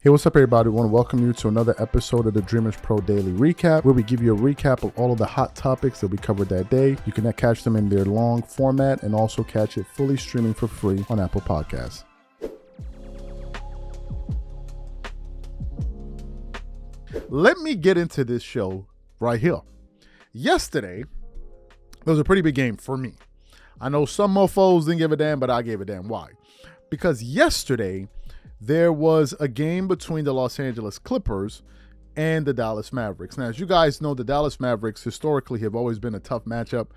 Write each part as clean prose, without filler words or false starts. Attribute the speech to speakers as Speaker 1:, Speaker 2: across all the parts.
Speaker 1: Hey, what's up, everybody? I want to welcome you to another episode of the DREAMERSPRO Daily Recap, where we give you a recap of all of the hot topics that we covered that day. You can catch them in their long format and also catch it fully streaming for free on Apple Podcasts. Let me get into this show right here. Yesterday, there was a pretty big game for me. I know some mofos didn't give a damn, but I gave a damn. Why? Because yesterday, there was a game between the Los Angeles Clippers and the Dallas Mavericks. Now, as you guys know, the Dallas Mavericks historically have always been a tough matchup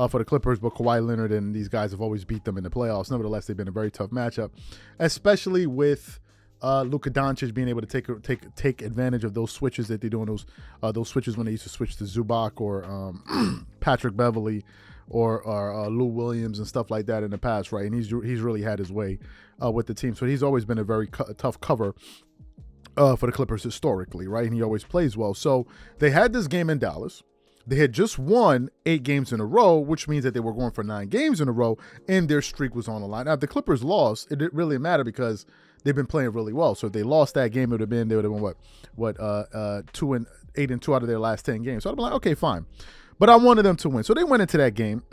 Speaker 1: for the Clippers, but Kawhi Leonard and these guys have always beat them in the playoffs. Nevertheless, they've been a very tough matchup, especially with Luka Doncic being able to take advantage of those switches that they do on those switches when they used to switch to Zubac or Patrick Beverley or Lou Williams and stuff like that in the past, right? And he's really had his way with the team. So he's always been a very tough cover for the Clippers historically, right? And he always plays well. So they had this game in Dallas. They had just won 8 games in a row, which means that they were going for 9 games in a row, and their streak was on the line. Now, if the Clippers lost, it didn't really matter because they've been playing really well. So if they lost that game, they would have been what 8-2 out of their last 10 games. So I'd be like, okay, fine. But I wanted them to win. So they went into that game,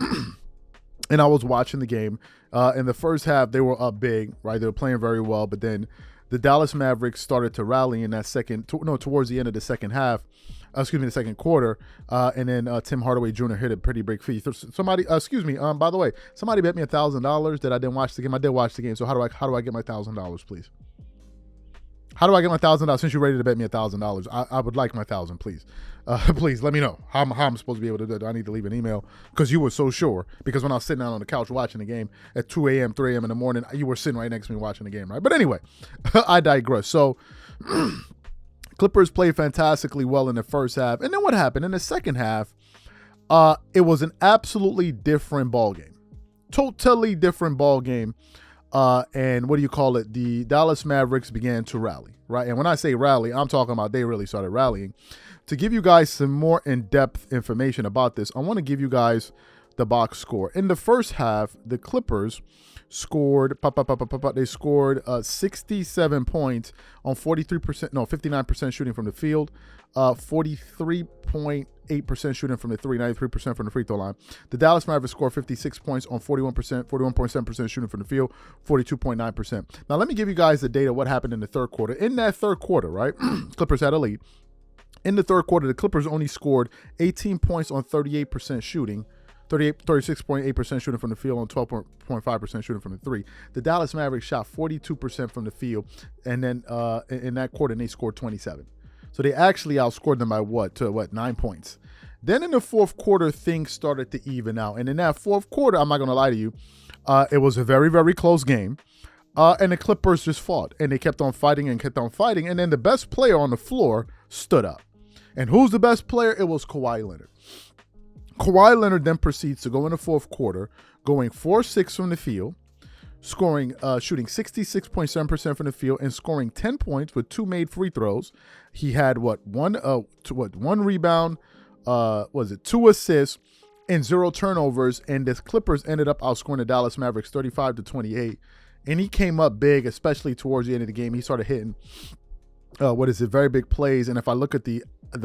Speaker 1: and I was watching the game. In the first half, they were up big, right? They were playing very well, but then the Dallas Mavericks started to rally in that towards the end of the second half, the second quarter, and then Tim Hardaway Jr. hit a pretty big free. Somebody, by the way, somebody bet me $1,000 that I didn't watch the game. I did watch the game, so how do I get my $1,000, please? How do I get my $1,000? Since you're ready to bet me $1,000, I would like my $1,000, please. Please let me know how I'm supposed to be able to do it. I need to leave an email because you were so sure. Because when I was sitting down on the couch watching the game at 2 a.m., 3 a.m. in the morning, you were sitting right next to me watching the game, right? But anyway, I digress. So Clippers played fantastically well in the first half. And then what happened? In the second half, it was an absolutely different ball game. Totally different ball game. And the Dallas Mavericks began to rally, right? And when I say rally, I'm talking about they really started rallying. To give you guys some more in-depth information about this, I want to give you guys the box score. In the first half, the Clippers scored, they scored 67 points on 59% shooting from the field, 43.8% shooting from the three, 93% from the free throw line. The Dallas Mavericks scored 56 points on 41.7% shooting from the field, 42.9%. Now, let me give you guys the data what happened in the third quarter. In that third quarter, right, Clippers had a lead. In the third quarter, the Clippers only scored 18 points on 38% shooting, 36.8% shooting from the field on 12.5% shooting from the three. The Dallas Mavericks shot 42% from the field, and then in that quarter, they scored 27. So they actually outscored them by 9 points. Then in the fourth quarter, things started to even out. And in that fourth quarter, I'm not going to lie to you, it was a very, very close game. And the Clippers just fought, and they kept on fighting. And then the best player on the floor stood up. And who's the best player? It was Kawhi Leonard. Kawhi Leonard then proceeds to go in the fourth quarter, going 4-6 from the field, shooting 66.7% from the field, and scoring 10 points with 2 made free throws. He had one rebound, 2 assists, and 0 turnovers. And the Clippers ended up outscoring the Dallas Mavericks 35-28. And he came up big, especially towards the end of the game. He started hitting very big plays. And if I look at the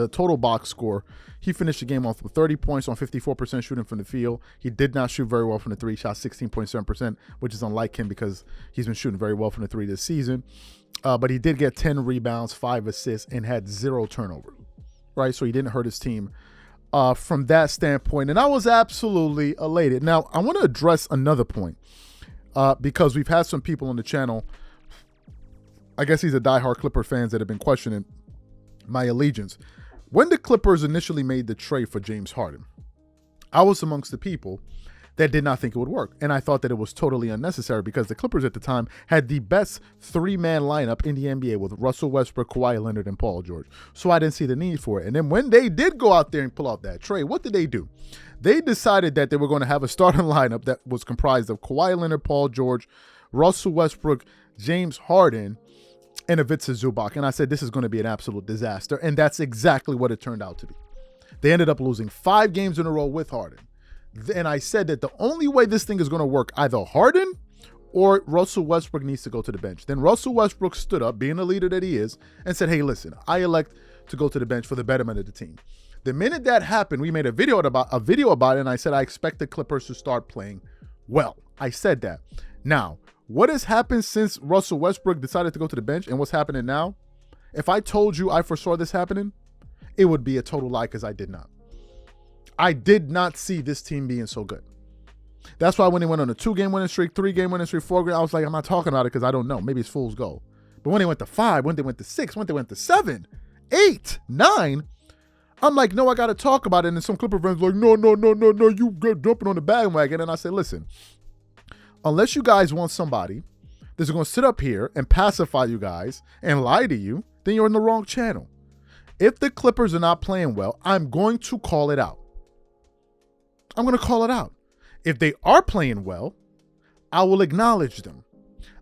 Speaker 1: total box score, he finished the game off with 30 points on 54% shooting from the field. He did not shoot very well from the three, shot 16.7%, which is unlike him because he's been shooting very well from the three this season. But he did get 10 rebounds, 5 assists, and had 0 turnovers, right? So he didn't hurt his team from that standpoint. And I was absolutely elated. Now, I want to address another point because we've had some people on the channel, I guess these are diehard Clipper fans that have been questioning my allegiance. When the Clippers initially made the trade for James Harden, I was amongst the people that did not think it would work. And I thought that it was totally unnecessary because the Clippers at the time had the best 3-man lineup in the NBA with Russell Westbrook, Kawhi Leonard, and Paul George. So I didn't see the need for it. And then when they did go out there and pull out that trade, what did they do? They decided that they were going to have a starting lineup that was comprised of Kawhi Leonard, Paul George, Russell Westbrook, James Harden, and Ivica Zubac. And I said, this is going to be an absolute disaster. And that's exactly what it turned out to be. They ended up losing 5 games in a row with Harden. And I said that the only way this thing is going to work, either Harden or Russell Westbrook needs to go to the bench. Then Russell Westbrook stood up, being the leader that he is, and said, hey, listen, I elect to go to the bench for the betterment of the team. The minute that happened, we made a video about it, and I said I expect the Clippers to start playing well. I said that. Now, what has happened since Russell Westbrook decided to go to the bench and what's happening now? If I told you I foresaw this happening, it would be a total lie because I did not. I did not see this team being so good. That's why when they went on a 2-game winning streak, 3-game winning streak, 4-game, I was like, I'm not talking about it because I don't know. Maybe it's fool's gold. But when they went to 5, when they went to 6, when they went to 7, 8, 9, I'm like, no, I got to talk about it. And then some Clipper fans were like, no, you get jumping on the bandwagon. And I said, listen, unless you guys want somebody that's going to sit up here and pacify you guys and lie to you, then you're in the wrong channel. If the Clippers are not playing well, I'm going to call it out. I'm going to call it out. If they are playing well, I will acknowledge them.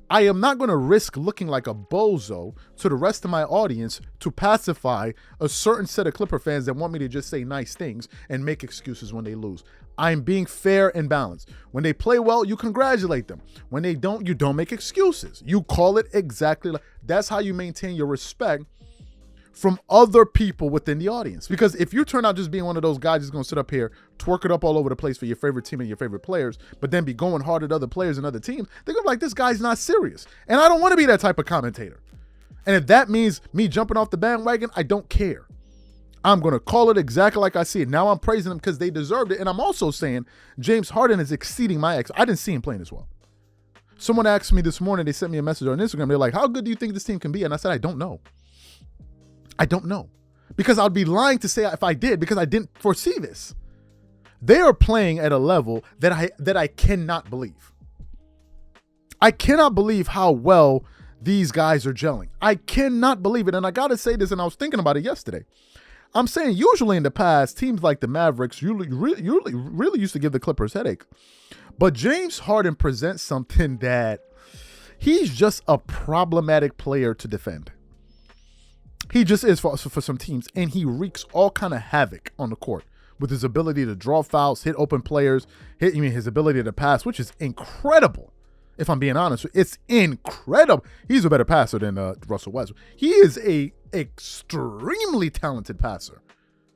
Speaker 1: I am not going to risk looking like a bozo to the rest of my audience to pacify a certain set of Clipper fans that want me to just say nice things and make excuses when they lose. I'm being fair and balanced. When they play well, you congratulate them. When they don't, you don't make excuses. You call it exactly like that's how you maintain your respect from other people within the audience. Because if you turn out just being one of those guys who's going to sit up here, twerk it up all over the place for your favorite team and your favorite players, but then be going hard at other players and other teams, they're going to be like, this guy's not serious. And I don't want to be that type of commentator. And if that means me jumping off the bandwagon, I don't care. I'm going to call it exactly like I see it. Now I'm praising them because they deserved it. And I'm also saying James Harden is exceeding my ex. I didn't see him playing as well. Someone asked me this morning, they sent me a message on Instagram. They're like, how good do you think this team can be? And I said, I don't know. I don't know, because I'd be lying to say if I did, because I didn't foresee this. They are playing at a level that I cannot believe. I cannot believe how well these guys are gelling. I cannot believe it. And I got to say this, and I was thinking about it yesterday. I'm saying usually in the past, teams like the Mavericks really used to give the Clippers headache. But James Harden presents something that he's just a problematic player to defend. He just is for some teams, and he wreaks all kind of havoc on the court with his ability to draw fouls, hit open players, his ability to pass, which is incredible. If I'm being honest, it's incredible. He's a better passer than Russell Westbrook. He is a extremely talented passer.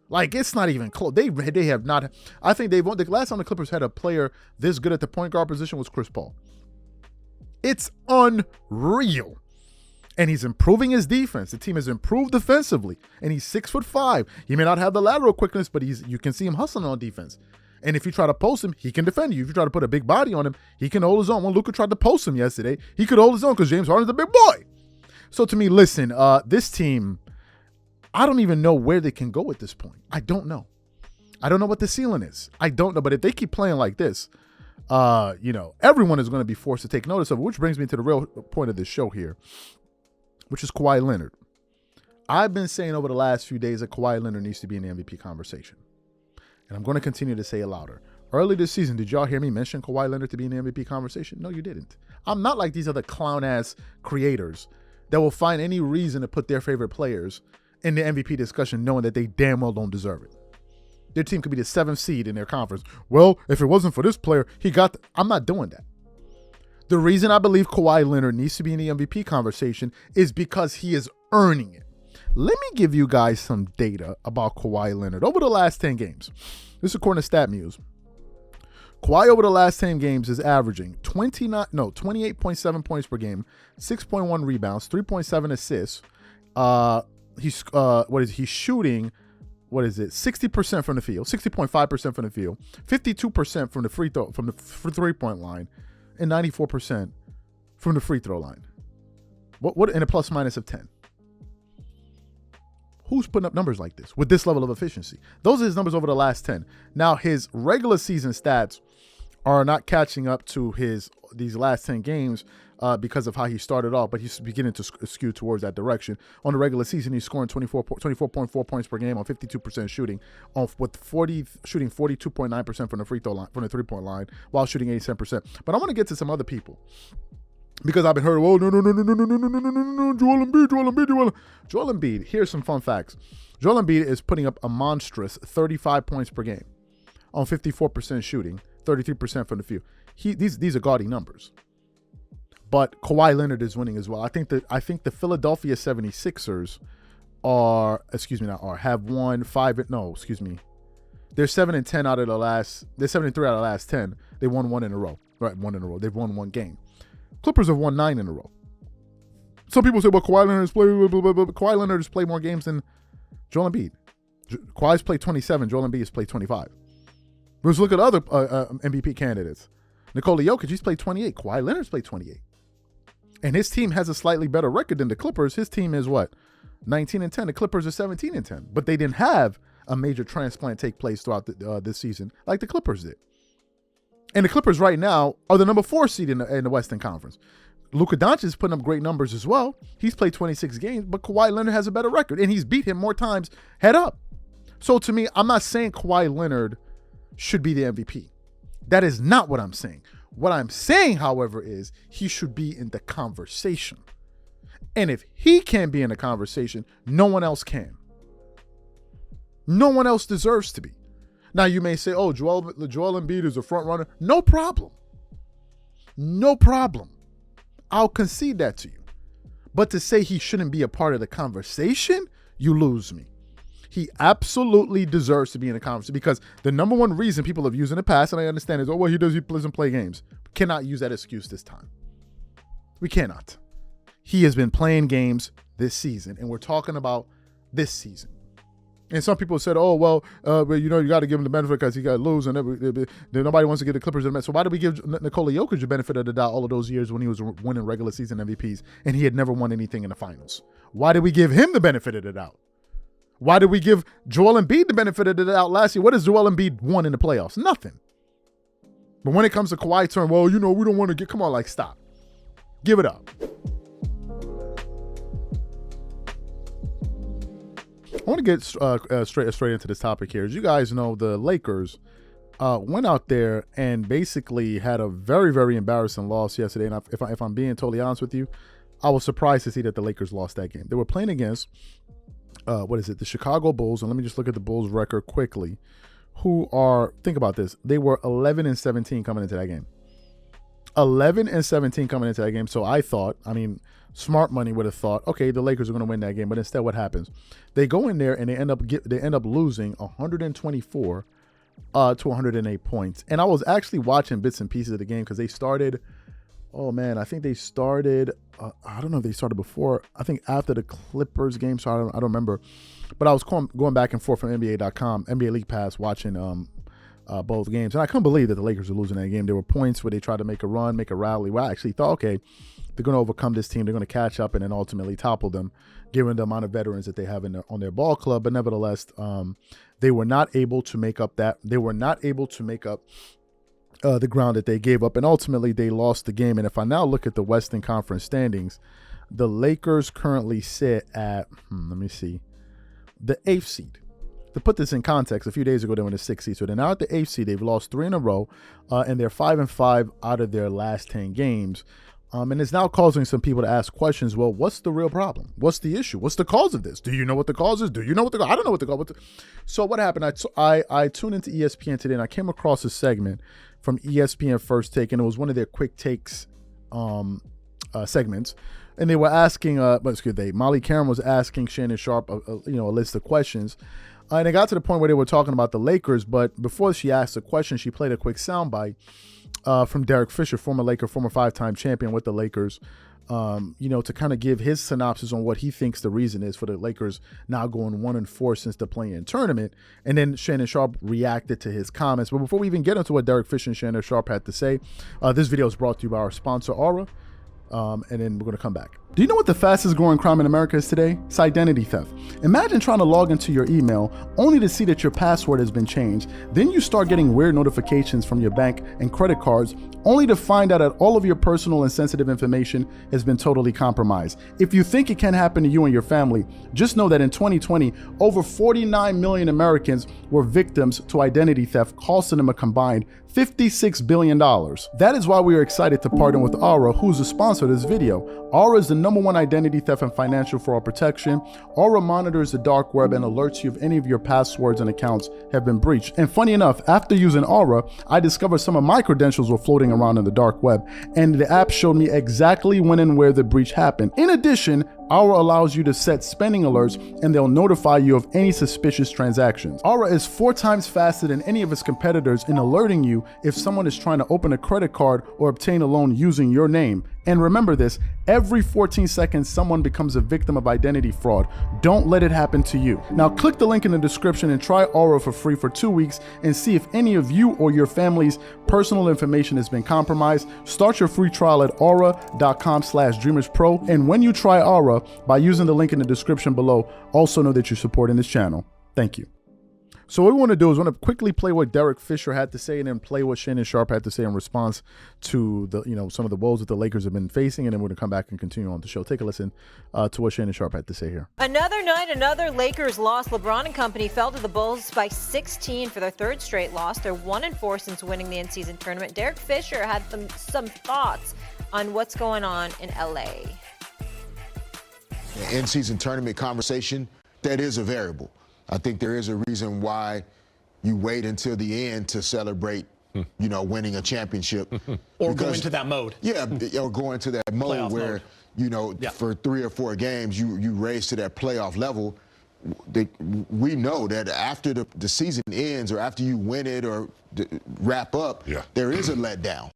Speaker 1: Like, it's not even close. They have not. I think the last time the Clippers had a player this good at the point guard position was Chris Paul. It's unreal. And he's improving his defense. The team has improved defensively, and he's 6'5". He may not have the lateral quickness, but you can see him hustling on defense. And if you try to post him, he can defend you. If you try to put a big body on him, he can hold his own. When Luka tried to post him yesterday, he could hold his own because James Harden's a big boy. So to me, listen, this team, I don't even know where they can go at this point. I don't know. I don't know what the ceiling is. I don't know. But if they keep playing like this, everyone is going to be forced to take notice of it, which brings me to the real point of this show here, which is Kawhi Leonard. I've been saying over the last few days that Kawhi Leonard needs to be in the MVP conversation. And I'm going to continue to say it louder. Early this season, did y'all hear me mention Kawhi Leonard to be in the MVP conversation? No, you didn't. I'm not like these other clown-ass creators that will find any reason to put their favorite players in the MVP discussion knowing that they damn well don't deserve it. Their team could be the 7th seed in their conference. Well, if it wasn't for this player, I'm not doing that. The reason I believe Kawhi Leonard needs to be in the MVP conversation is because he is earning it. Let me give you guys some data about Kawhi Leonard over the last 10 games. This is according to StatMuse. Kawhi over the last 10 games is averaging 28.7 points per game, 6.1 rebounds, 3.7 assists. He's shooting 60% from the field, 60.5% from the field, 52% from the from the 3-point line, and 94% from the free throw line. What in a plus minus of 10? Who's putting up numbers like this with this level of efficiency? Those are his numbers over the last 10. Now, his regular season stats are not catching up to these last 10 games because of how he started off, but he's beginning to skew towards that direction. On the regular season, he's scoring 24.4 points per game on 52% shooting, shooting 42.9% from the free throw line, from the 3-point line, while shooting 87%. But I want to get to some other people, because I've been heard, oh, no, Joel Embiid. Here's some fun facts. Joel Embiid is putting up a monstrous 35 points per game on 54% shooting, 33% from the field. These are gaudy numbers. but Kawhi Leonard is winning as well. I think the Philadelphia 76ers have won they're 7-10 out of the last. They're 7-3 out of the last 10. They won one in a row. Right, one in a row. They've won one game. Clippers have won 9 in a row. Some people say, "Well, Kawhi Leonard has played more games than Joel Embiid." Kawhi's played 27. Joel Embiid has played 25. Let's look at other MVP candidates. Nikola Jokic, he's played 28. Kawhi Leonard's played 28. And his team has a slightly better record than the Clippers. His team is what? 19-10. The Clippers are 17-10. But they didn't have a major transplant take place throughout this season like the Clippers did. And the Clippers right now are the number 4 seed in the Western Conference. Luka Doncic is putting up great numbers as well. He's played 26 games, but Kawhi Leonard has a better record, and he's beat him more times head up. So to me, I'm not saying Kawhi Leonard should be the MVP. That is not what I'm saying. What I'm saying, however, is he should be in the conversation. And if he can't be in the conversation, no one else can. No one else deserves to be. Now, you may say, oh, Joel Embiid is a front runner. No problem. No problem. I'll concede that to you. But to say he shouldn't be a part of the conversation, you lose me. He absolutely deserves to be in the conversation, because the number one reason people have used in the past, and I understand, is, oh, well, he doesn't play games. We cannot use that excuse this time. We cannot. He has been playing games this season, and we're talking about this season. And some people said, oh, well, you got to give him the benefit because he got to lose, and nobody wants to give the Clippers the benefit. So why did we give Nikola Jokic the benefit of the doubt all of those years when he was winning regular season MVPs and he had never won anything in the finals? Why did we give him the benefit of the doubt? Why did we give Joel Embiid the benefit of the doubt last year? What has Joel Embiid won in the playoffs? Nothing. But when it comes to Kawhi turn, well, we don't want to come on, stop. Give it up. I want to get straight into this topic here. As you guys know, the Lakers went out there and basically had a very, very embarrassing loss yesterday. And if I'm being totally honest with you, I was surprised to see that the Lakers lost that game. They were playing against, the Chicago Bulls. And let me just look at the Bulls' record quickly. Think about this. They were 11-17 coming into that game. 11-17 coming into that game. So I thought, smart money would have thought, okay, the Lakers are going to win that game. But instead, what happens? They go in there and they end up losing 124 to 108 points. And I was actually watching bits and pieces of the game because they started. Oh man, I think they started. I don't know if they started before. I think after the Clippers game. So I don't remember. But I was going back and forth from NBA.com, NBA League Pass, watching both games, and I couldn't believe that the Lakers were losing that game. There were points where they tried to make a run, make a rally. Well, I actually thought, okay, they're going to overcome this team. They're going to catch up and then ultimately topple them, given the amount of veterans that they have on their ball club. But nevertheless, they were not able to make up that. They were not able to make up the ground that they gave up, and ultimately they lost the game. And if I now look at the Western Conference standings, the Lakers currently sit at, the 8th seed. To put this in context, a few days ago they were in the 6th seed. So they're now at the 8th seed. They've lost 3 in a row, and they're 5-5 out of their last 10 games. And it's now causing some people to ask questions. Well, what's the real problem? What's the issue? What's the cause of this? Do you know what the cause is? I don't know what the cause is. So what happened? I tuned into ESPN today, and I came across a segment from ESPN First Take, and it was one of their quick takes segments. And they were asking, Molly Karen was asking Shannon Sharpe a list of questions. And it got to the point where they were talking about the Lakers, but before she asked the question, she played a quick soundbite from Derek Fisher, former Laker, former 5-time champion with the Lakers, to kind of give his synopsis on what he thinks the reason is for the Lakers now going 1-4 since the play-in tournament. And then Shannon Sharpe reacted to his comments. But before we even get into what Derek Fisher and Shannon Sharpe had to say, this video is brought to you by our sponsor, Aura. And then we're going to come back. Do you know what the fastest growing crime in America is today? It's identity theft. Imagine trying to log into your email only to see that your password has been changed. Then you start getting weird notifications from your bank and credit cards only to find out that all of your personal and sensitive information has been totally compromised. If you think it can happen to you and your family, just know that in 2020, over 49 million Americans were victims to identity theft, costing them a combined $56 billion. That is why we are excited to partner with Aura, who's the sponsor of this video. Aura is the #1 identity theft and financial fraud protection. Aura monitors the dark web and alerts you if any of your passwords and accounts have been breached. And funny enough, after using Aura, I discovered some of my credentials were floating around in the dark web, and the app showed me exactly when and where the breach happened. In addition, Aura allows you to set spending alerts, and they'll notify you of any suspicious transactions. Aura is 4 times faster than any of its competitors in alerting you if someone is trying to open a credit card or obtain a loan using your name. And remember this, every 14 seconds someone becomes a victim of identity fraud. Don't let it happen to you. Now click the link in the description and try Aura for free for 2 weeks and see if any of you or your family's personal information has been compromised. Start your free trial at aura.com/DREAMERSPRO. And when you try Aura, by using the link in the description below, also know that you're supporting this channel. Thank you. So what we want to do is want to quickly play what Derek Fisher had to say and then play what Shannon Sharpe had to say in response to the, some of the woes that the Lakers have been facing, and then we're going to come back and continue on the show. Take a listen to what Shannon Sharpe had to say here.
Speaker 2: Another night, another Lakers loss. LeBron and company fell to the Bulls by 16 for their 3rd straight loss. They're 1-4 since winning the in-season tournament. Derek Fisher had some thoughts on what's going on in LA.
Speaker 3: In-season tournament conversation, that is a variable. I think there is a reason why you wait until the end to celebrate, winning a championship.
Speaker 4: Or go into that mode.
Speaker 3: Yeah, or go into that mode where, for 3 or 4 games, you raise to that playoff level. We know that after the season ends or after you win it or wrap up, there is a letdown.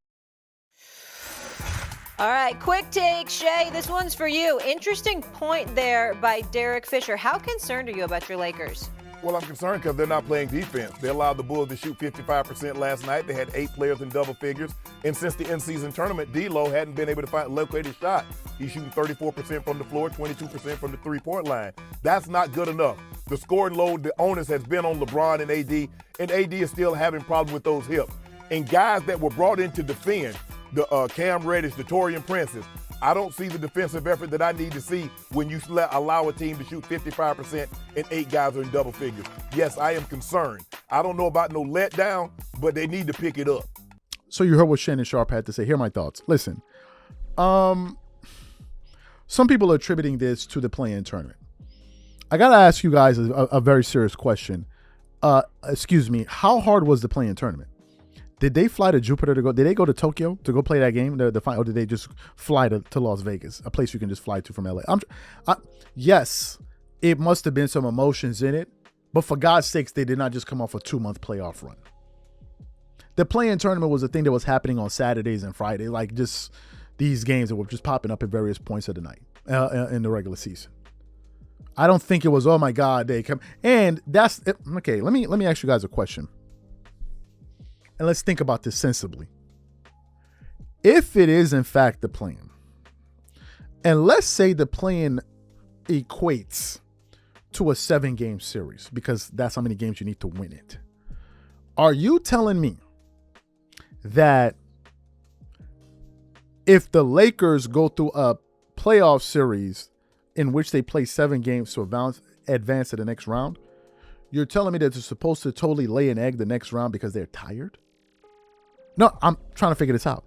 Speaker 2: All right, quick take, Shay. This one's for you. Interesting point there by Derek Fisher. How concerned are you about your Lakers?
Speaker 5: Well, I'm concerned because they're not playing defense. They allowed the Bulls to shoot 55% last night. They had 8 players in double figures. And since the in-season tournament, D'Lo hadn't been able to locate his shot. He's shooting 34% from the floor, 22% from the three-point line. That's not good enough. The scoring load, the onus has been on LeBron and AD is still having problems with those hips. And guys that were brought in to defend, the Cam Reddish, the Taurean Princes, I don't see the defensive effort that I need to see when you allow a team to shoot 55% and 8 guys are in double figures. Yes, I am concerned. I don't know about no letdown, but they need to pick it up.
Speaker 1: So you heard what Shannon Sharpe had to say. Here are my thoughts. Listen, some people are attributing this to the play-in tournament. I got to ask you guys a very serious question. Excuse me, how hard was the play-in tournament? Did they fly to Jupiter to go? Did they go to Tokyo to go play that game? Or did they just fly to Las Vegas, a place you can just fly to from LA? Yes, it must have been some emotions in it, but for God's sakes, they did not just come off a 2-month playoff run. The play-in tournament was a thing that was happening on Saturdays and Fridays, like just these games that were just popping up at various points of the night in the regular season. I don't think it was, oh my God, they come. And that's okay. Let me ask you guys a question. And let's think about this sensibly. If it is, in fact, the play-in, and let's say the play-in equates to a 7-game series, because that's how many games you need to win it, are you telling me that if the Lakers go through a playoff series in which they play 7 games to advance to the next round, you're telling me that they're supposed to totally lay an egg the next round because they're tired? No, I'm trying to figure this out.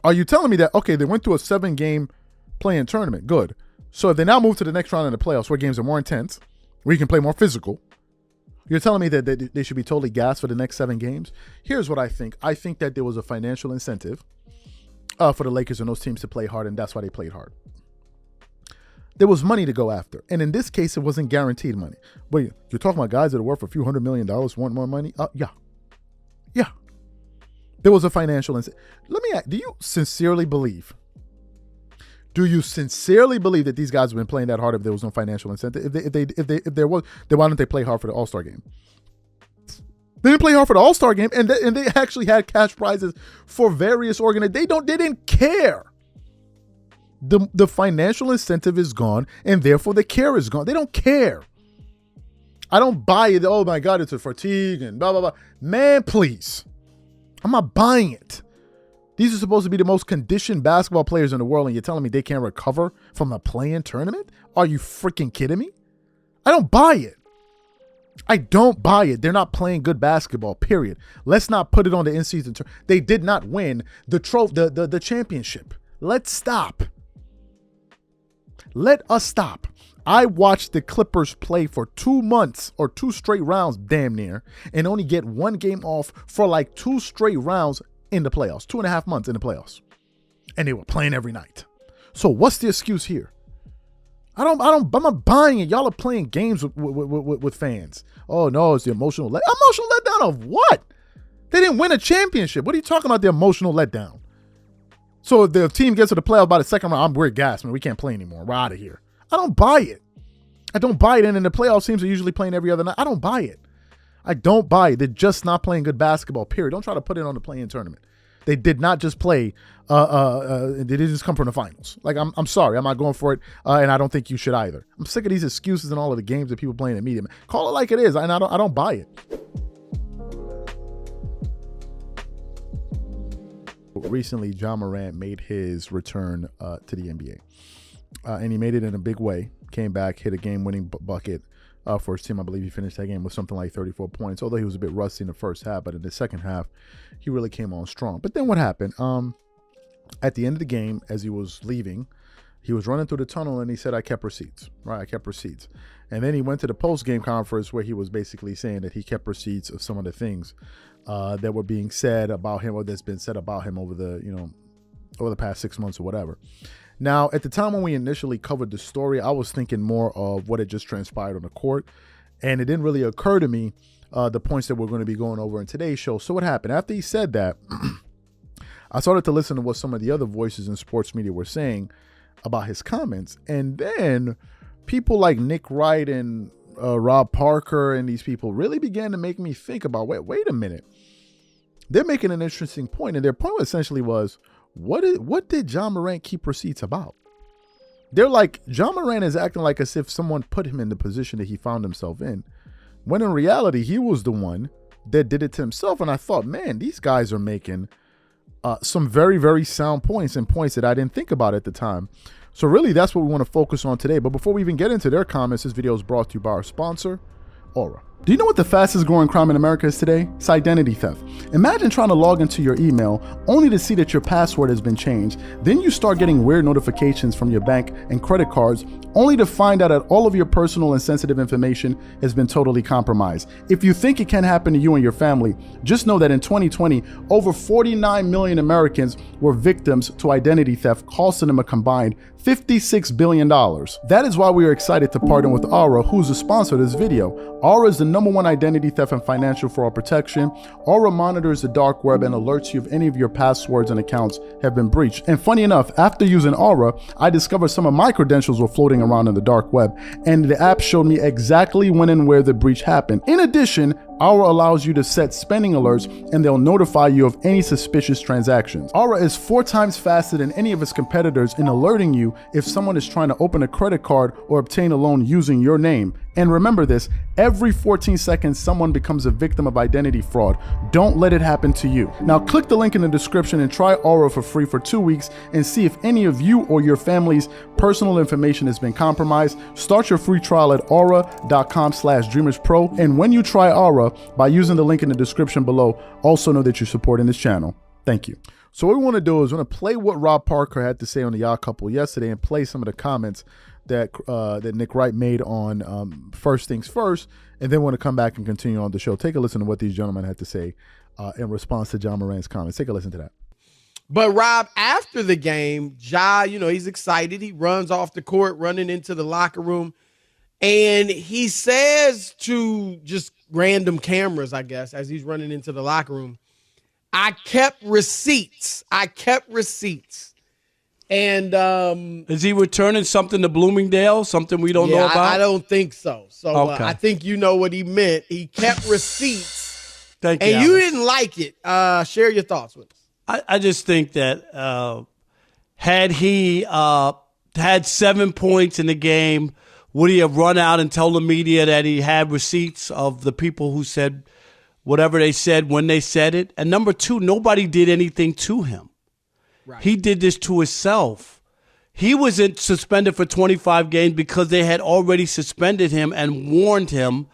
Speaker 1: Are you telling me that, okay, they went through a 7-game play-in tournament, good. So if they now move to the next round in the playoffs where games are more intense, where you can play more physical, you're telling me that they should be totally gassed for the next 7 games? Here's what I think. I think that there was a financial incentive for the Lakers and those teams to play hard, and that's why they played hard. There was money to go after. And in this case, it wasn't guaranteed money. Wait, you're talking about guys that are worth a few $100 million want more money? Yeah. There was a financial incentive. Let me ask, do you sincerely believe that these guys have been playing that hard if there was no financial incentive? If there was, then why don't they play hard for the All-Star game? They didn't play hard for the All-Star game, and they actually had cash prizes for various organizations. They didn't care. The financial incentive is gone, and therefore the care is gone. They don't care. I don't buy it. Oh my God, it's a fatigue and blah, blah, blah. Man, please. I'm not buying it. These are supposed to be the most conditioned basketball players in the world, and you're telling me they can't recover from a play-in tournament? Are you freaking kidding me? I don't buy it. I don't buy it. They're not playing good basketball, period. Let's not put it on the in-season tournament. They did not win the championship. Let's stop. Let us stop. I watched the Clippers play for 2 months or 2 straight rounds, damn near, and only get 1 game off for like 2 straight rounds in the playoffs, 2.5 months in the playoffs. And they were playing every night. So what's the excuse here? I'm not buying it. Y'all are playing games with fans. Oh no, it's the emotional letdown of what? They didn't win a championship. What are you talking about, the emotional letdown? So if the team gets to the playoffs by the second round, we're gassed, man. We can't play anymore. We're out of here. I don't buy it. And in the playoffs, teams are usually playing every other night. I don't buy it. They're just not playing good basketball, period. Don't try to put it on the play-in tournament. They did not just play. They didn't just come from the finals. Like, I'm sorry. I'm not going for it, and I don't think you should either. I'm sick of these excuses and all of the games that people play in the media. Call it like it is, and I don't buy it. Recently, Ja Morant made his return to the NBA, and he made it in a big way. Came back, hit a game-winning bucket for his team. I believe he finished that game with something like 34 points, although he was a bit rusty in the first half. But in the second half, he really came on strong. But then what happened? At the end of the game, as he was leaving, he was running through the tunnel, and he said, I kept receipts. Right, I kept receipts. And then he went to the post-game conference where he was basically saying that he kept receipts of some of the things that were being said about him, or that's been said about him over the past 6 months or whatever. Now, at the time when we initially covered the story, I was thinking more of what had just transpired on the court, and it didn't really occur to me the points that we're going to be going over in today's show. So what happened? After he said that, I started to listen to what some of the other voices in sports media were saying about his comments, and then people like Nick Wright and Rob Parker and these people really began to make me think about, wait a minute. They're making an interesting point, and their point essentially was, what did Ja Morant keep receipts about? They're like, Ja Morant is acting like as if someone put him in the position that he found himself in, when in reality, he was the one that did it to himself. And I thought, man, these guys are making some very, very sound points, and points that I didn't think about at the time. So really, that's what we want to focus on today. But before we even get into their comments, this video is brought to you by our sponsor, Aura. Do you know what the fastest growing crime in America is today? It's identity theft. Imagine trying to log into your email only to see that your password has been changed. Then you start getting weird notifications from your bank and credit cards, only to find out that all of your personal and sensitive information has been totally compromised. If you think it can happen to you and your family, just know that in 2020, over 49 million Americans were victims to identity theft, costing them a combined $56 billion. That is why we are excited to partner with Aura, who's a sponsor of this video. Aura is the #1 identity theft and financial fraud protection. Aura monitors the dark web and alerts you if any of your passwords and accounts have been breached. And funny enough, after using Aura, I discovered some of my credentials were floating around in the dark web, and the app showed me exactly when and where the breach happened. In addition, Aura allows you to set spending alerts, and they'll notify you of any suspicious transactions. Aura is 4 times faster than any of its competitors in alerting you if someone is trying to open a credit card or obtain a loan using your name. And remember this, every 14 seconds, someone becomes a victim of identity fraud. Don't let it happen to you. Now click the link in the description and try Aura for free for 2 weeks and see if any of you or your family's personal information has been compromised. Start your free trial at aura.com/DreamersPro. And when you try Aura, by using the link in the description below, also know that you're supporting this channel. Thank you. So what we want to do is we're going to play what Rob Parker had to say on the Yacht Couple yesterday, and play some of the comments that Nick Wright made on First Things First, and then we're going to come back and continue on the show. Take a listen to what these gentlemen had to say in response to Ja Morant's comments. Take a listen to that.
Speaker 6: But Rob, after the game, Ja, he's excited. He runs off the court, running into the locker room, and he says to just random cameras, I guess, as he's running into the locker room, I kept receipts. And
Speaker 7: is he returning something to Bloomingdale? Something we don't know about?
Speaker 6: I don't think so. So
Speaker 7: okay.
Speaker 6: I think you know what he meant. He kept receipts.
Speaker 7: Thank you.
Speaker 6: And you didn't like it. Share your thoughts with us.
Speaker 7: I just think that had he had 7 points in the game, would he have run out and tell the media that he had receipts of the people who said whatever they said when they said it? And number 2, nobody did anything to him. Right. He did this to himself. He wasn't suspended for 25 games because they had already suspended him and warned him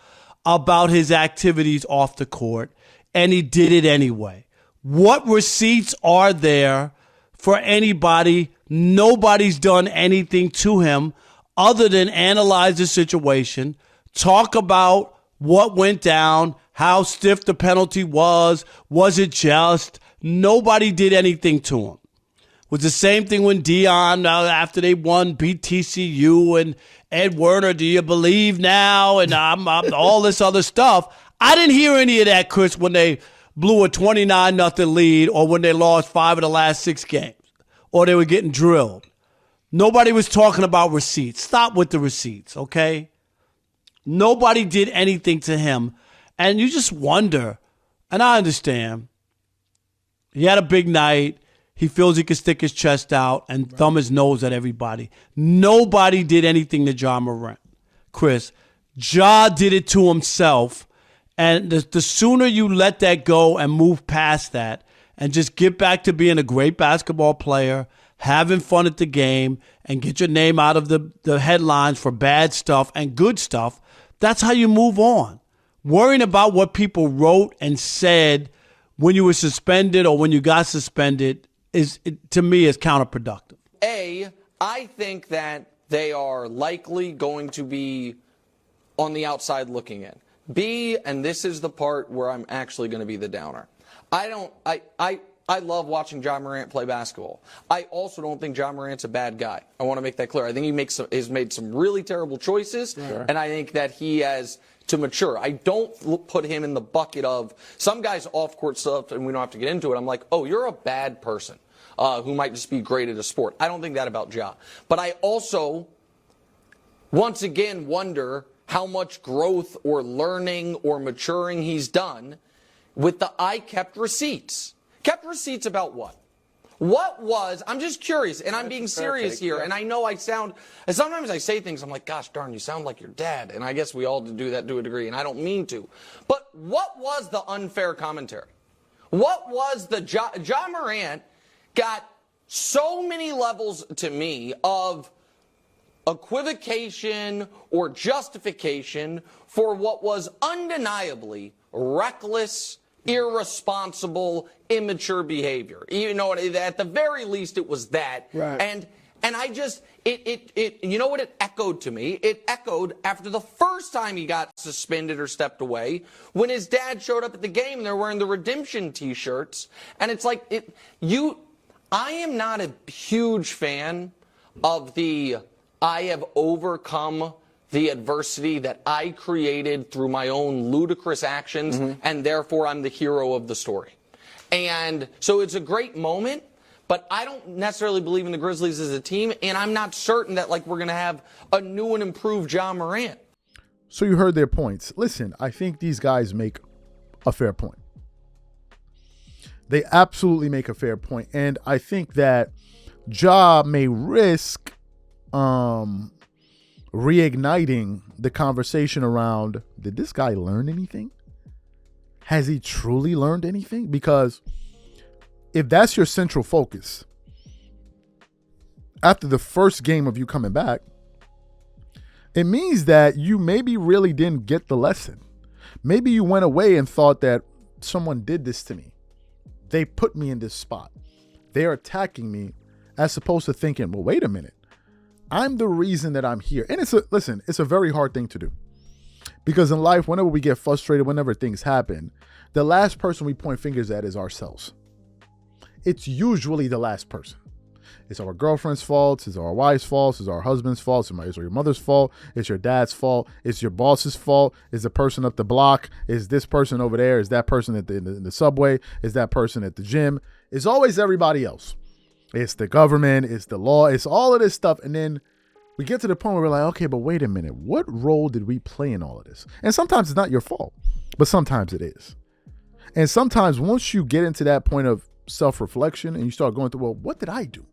Speaker 7: about his activities off the court, and he did it anyway. What receipts are there for anybody? Nobody's done anything to him other than analyze the situation, talk about what went down, how stiff the penalty was it just? Nobody did anything to him. It was the same thing when Dion, after they won, beat TCU, and Ed Werner, do you believe now? And I'm all this other stuff. I didn't hear any of that, Chris, when they blew a 29-0 lead or when they lost 5 of the last 6 games or they were getting drilled. Nobody was talking about receipts. Stop with the receipts, okay? Nobody did anything to him. And you just wonder, and I understand, he had a big night. He feels he can stick his chest out and thumb his nose at everybody. Nobody did anything to Ja Morant. Chris, Ja did it to himself. And the sooner you let that go and move past that and just get back to being a great basketball player, having fun at the game, and get your name out of the headlines for bad stuff and good stuff, that's how you move on. Worrying about what people wrote and said when you were suspended or when you got suspended to me, is counterproductive.
Speaker 8: I think that they are likely going to be on the outside looking in. B, and this is the part where I'm actually going to be the downer. I love watching Ja Morant play basketball. I also don't think Ja Morant's a bad guy. I want to make that clear. I think he's made some really terrible choices, and I think that he has to mature. I don't put him in the bucket of some guys off-court stuff, and we don't have to get into it. I'm like, oh, you're a bad person who might just be great at a sport. I don't think that about Ja. But I also, once again, wonder how much growth or learning or maturing he's done with the I kept receipts. Kept receipts about what? What was, I'm just curious, and I'm being serious here, and I know I sound, and sometimes I say things, I'm like, gosh darn, you sound like your dad, and I guess we all do that to a degree, and I don't mean to. But what was the unfair commentary? What was the, Ja Morant got so many levels to me of equivocation or justification for what was undeniably reckless, irresponsible, immature behavior. You know, at the very least, it was that.
Speaker 6: Right.
Speaker 8: And I just, you know what it echoed to me? It echoed after the first time he got suspended or stepped away, when his dad showed up at the game and they're wearing the redemption T-shirts. And it's like, I am not a huge fan of the, I have overcome the adversity that I created through my own ludicrous actions, and therefore I'm the hero of the story. And so it's a great moment, but I don't necessarily believe in the Grizzlies as a team, and I'm not certain that we're going to have a new and improved Ja Morant.
Speaker 1: So you heard their points. Listen, I think these guys make a fair point. They absolutely make a fair point, and I think that Ja may risk reigniting the conversation around, did this guy learn anything? Has he truly learned anything? Because if that's your central focus, after the first game of you coming back, it means that you maybe really didn't get the lesson. Maybe you went away and thought that someone did this to me. They put me in this spot. They're attacking me, as opposed to thinking, well, wait a minute. I'm the reason that I'm here. And it's a very hard thing to do. Because in life, whenever we get frustrated, whenever things happen, the last person we point fingers at is ourselves. It's usually the last person. It's our girlfriend's fault. It's our wife's fault. It's our husband's fault. It's your mother's fault. It's your dad's fault. It's your boss's fault. It's the person up the block. It's this person over there. It's that person in the subway. It's that person at the gym. It's always everybody else. It's the government. It's the law. It's all of this stuff. And then we get to the point where we're like, okay, but wait a minute. What role did we play in all of this? And sometimes it's not your fault, but sometimes it is. And sometimes once you get into that point of self-reflection and you start going through, well, what did I do?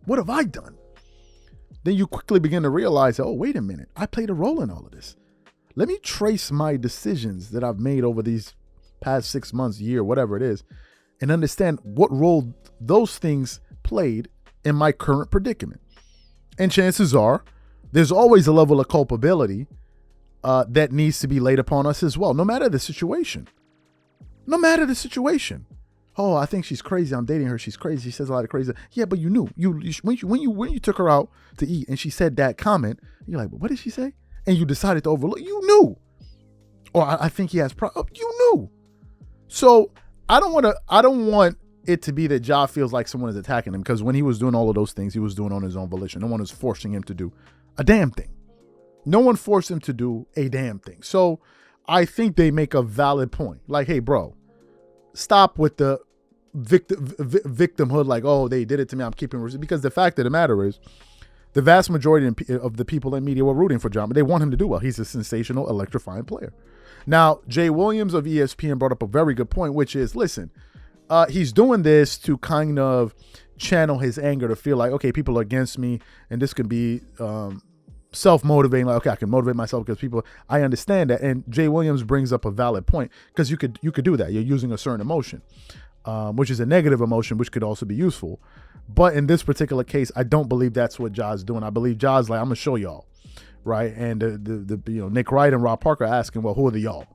Speaker 1: What have I done? Then you quickly begin to realize, oh, wait a minute. I played a role in all of this. Let me trace my decisions that I've made over these past 6 months, year, whatever it is, and understand what role those things played in my current predicament. And chances are there's always a level of culpability that needs to be laid upon us as well, no matter the situation. No matter the situation. oh, I think she's crazy. I'm dating her. She's crazy. She says a lot of crazy. Yeah, but you knew. When you took her out to eat and she said that comment, you're like, what did she say? And you decided to overlook. You knew. Or I think he has you knew. So I don't want it to be that Ja feels like someone is attacking him, because when he was doing all of those things, he was doing on his own volition. No one was forcing him to do a damn thing. No one forced him to do a damn thing. So I think they make a valid point. Like, hey, bro, stop with the victimhood. Like, oh, they did it to me, I'm keeping receipt. Because the fact of the matter is, the vast majority of the people in media were rooting for Ja. They want him to do well. He's a sensational, electrifying player. Now, Jay Williams of ESPN brought up a very good point, which is, listen, he's doing this to kind of channel his anger, to feel like, okay, people are against me, and this could be self-motivating. Like, okay, I can motivate myself because people, I understand that. And Jay Williams brings up a valid point, because you could do that. You're using a certain emotion, which is a negative emotion, which could also be useful. But in this particular case, I don't believe that's what Ja's doing. I believe Ja's like, I'm gonna show y'all, right? And the Nick Wright and Rob Parker are asking, well, who are the y'all?